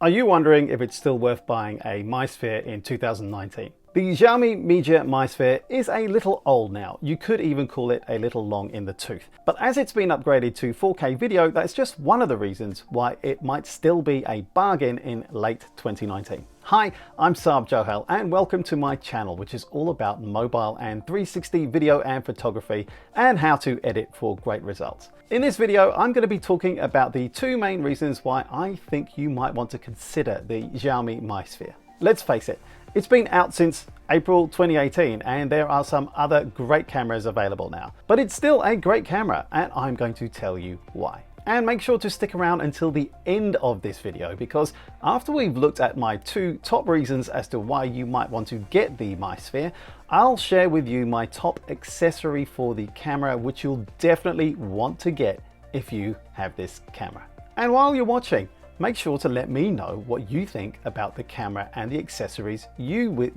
Are you wondering if it's still worth buying a MySphere in 2019? The Xiaomi Media MySphere is a little old now. You could even call it a little long in the tooth. But as it's been upgraded to 4K video, that's just one of the reasons why it might still be a bargain in late 2019. Hi, I'm Saab Johal and welcome to my channel, which is all about mobile and 360 video and photography and how to edit for great results. In this video, I'm going to be talking about the two main reasons why I think you might want to consider the Xiaomi MySphere. Let's face it, it's been out since April 2018 and there are some other great cameras available now. But it's still a great camera and I'm going to tell you why. And make sure to stick around until the end of this video, because after we've looked at my two top reasons as to why you might want to get the MySphere, I'll share with you my top accessory for the camera, which you'll definitely want to get if you have this camera. And while you're watching, make sure to let me know what you think about the camera and the accessories you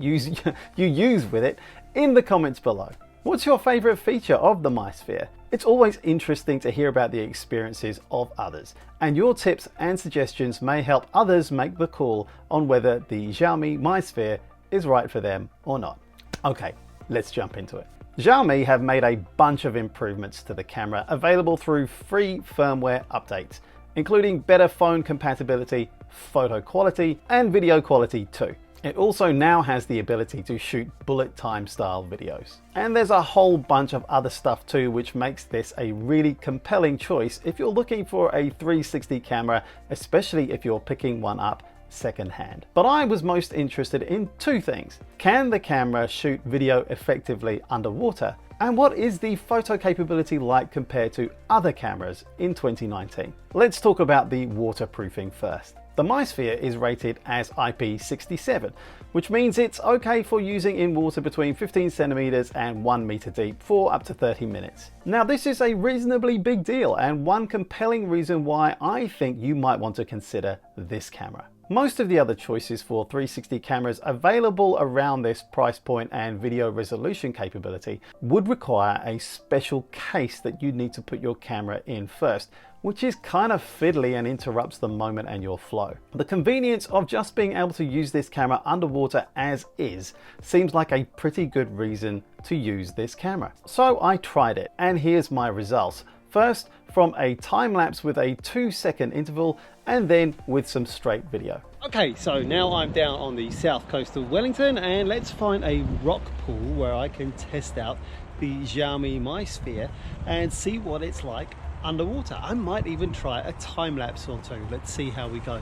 use with it in the comments below. What's your favorite feature of the MySphere? It's always interesting to hear about the experiences of others, and your tips and suggestions may help others make the call on whether the Xiaomi MySphere is right for them or not. Okay, let's jump into it. Xiaomi have made a bunch of improvements to the camera available through free firmware updates, including better phone compatibility, photo quality, and video quality too. It also now has the ability to shoot bullet time style videos. And there's a whole bunch of other stuff too, which makes this a really compelling choice if you're looking for a 360 camera, especially if you're picking one up secondhand. But I was most interested in two things. Can the camera shoot video effectively underwater? And what is the photo capability like compared to other cameras in 2019? Let's talk about the waterproofing first. The MySphere is rated as IP67, which means it's okay for using in water between 15 centimeters and 1 meter deep for up to 30 minutes. Now, this is a reasonably big deal and one compelling reason why I think you might want to consider this camera. Most of the other choices for 360 cameras available around this price point and video resolution capability would require a special case that you need to put your camera in first, which is kind of fiddly and interrupts the moment and your flow. The convenience of just being able to use this camera underwater as is seems like a pretty good reason to use this camera. So I tried it and here's my results. First, from a time-lapse with a 2-second interval, and then with some straight video. Okay, so now I'm down on the south coast of Wellington, and let's find a rock pool where I can test out the Xiaomi MySphere and see what it's like underwater. I might even try a time-lapse or two. Let's see how we go.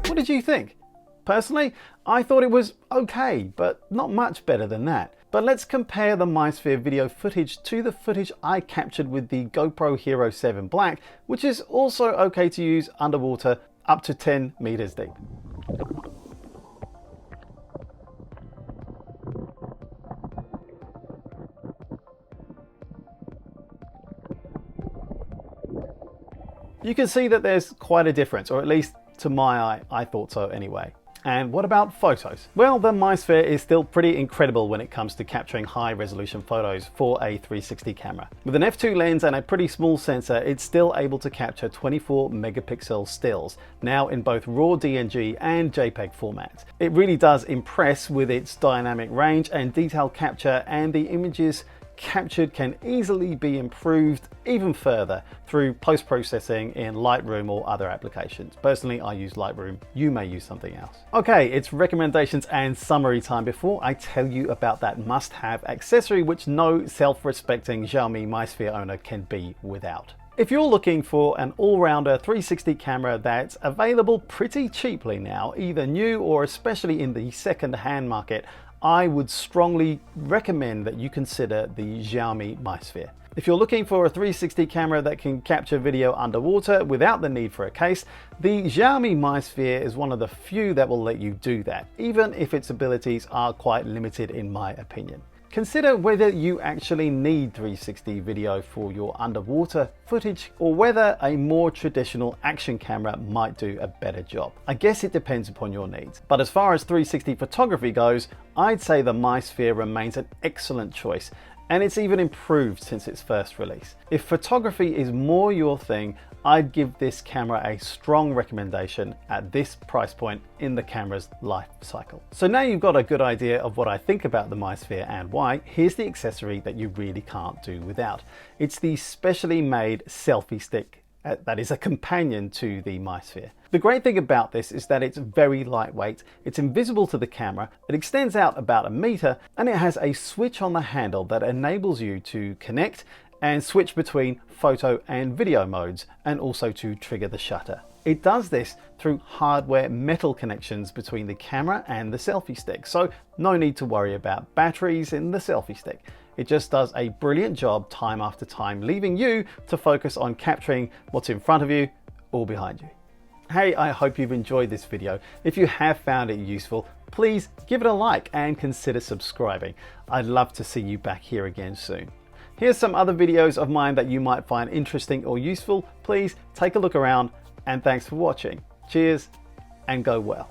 What did you think? Personally, I thought it was okay, but not much better than that. But let's compare the MySphere video footage to the footage I captured with the GoPro Hero 7 Black, which is also okay to use underwater up to 10 meters deep. You can see that there's quite a difference, or at least to my eye, I thought so anyway. And what about photos? Well, the MySphere is still pretty incredible when it comes to capturing high resolution photos for a 360 camera. With an f2 lens and a pretty small sensor, it's still able to capture 24 megapixel stills, now in both RAW DNG and JPEG formats. It really does impress with its dynamic range and detail capture, and the images captured can easily be improved even further through post-processing in Lightroom or other applications. Personally, I use Lightroom. You may use something else. Okay, it's recommendations and summary time before I tell you about that must-have accessory which no self-respecting Xiaomi MySphere owner can be without. If you're looking for an all-rounder 360 camera that's available pretty cheaply now, either new or especially in the second-hand market, I would strongly recommend that you consider the Xiaomi MiSphere. If you're looking for a 360 camera that can capture video underwater without the need for a case, the Xiaomi MiSphere is one of the few that will let you do that, even if its abilities are quite limited in my opinion. Consider whether you actually need 360 video for your underwater footage or whether a more traditional action camera might do a better job. I guess it depends upon your needs. But as far as 360 photography goes, I'd say the MiSphere remains an excellent choice, and it's even improved since its first release. If photography is more your thing, I'd give this camera a strong recommendation at this price point in the camera's life cycle. So now you've got a good idea of what I think about the MiSphere and why, here's the accessory that you really can't do without. It's the specially made selfie stick that is a companion to the MiSphere. The great thing about this is that it's very lightweight, it's invisible to the camera, it extends out about 1 meter, and it has a switch on the handle that enables you to connect and switch between photo and video modes, and also to trigger the shutter. It does this through hardware metal connections between the camera and the selfie stick, so no need to worry about batteries in the selfie stick. It just does a brilliant job time after time, leaving you to focus on capturing what's in front of you or behind you. Hey, I hope you've enjoyed this video. If you have found it useful, please give it a like and consider subscribing. I'd love to see you back here again soon. Here's some other videos of mine that you might find interesting or useful. Please take a look around, and thanks for watching. Cheers and go well.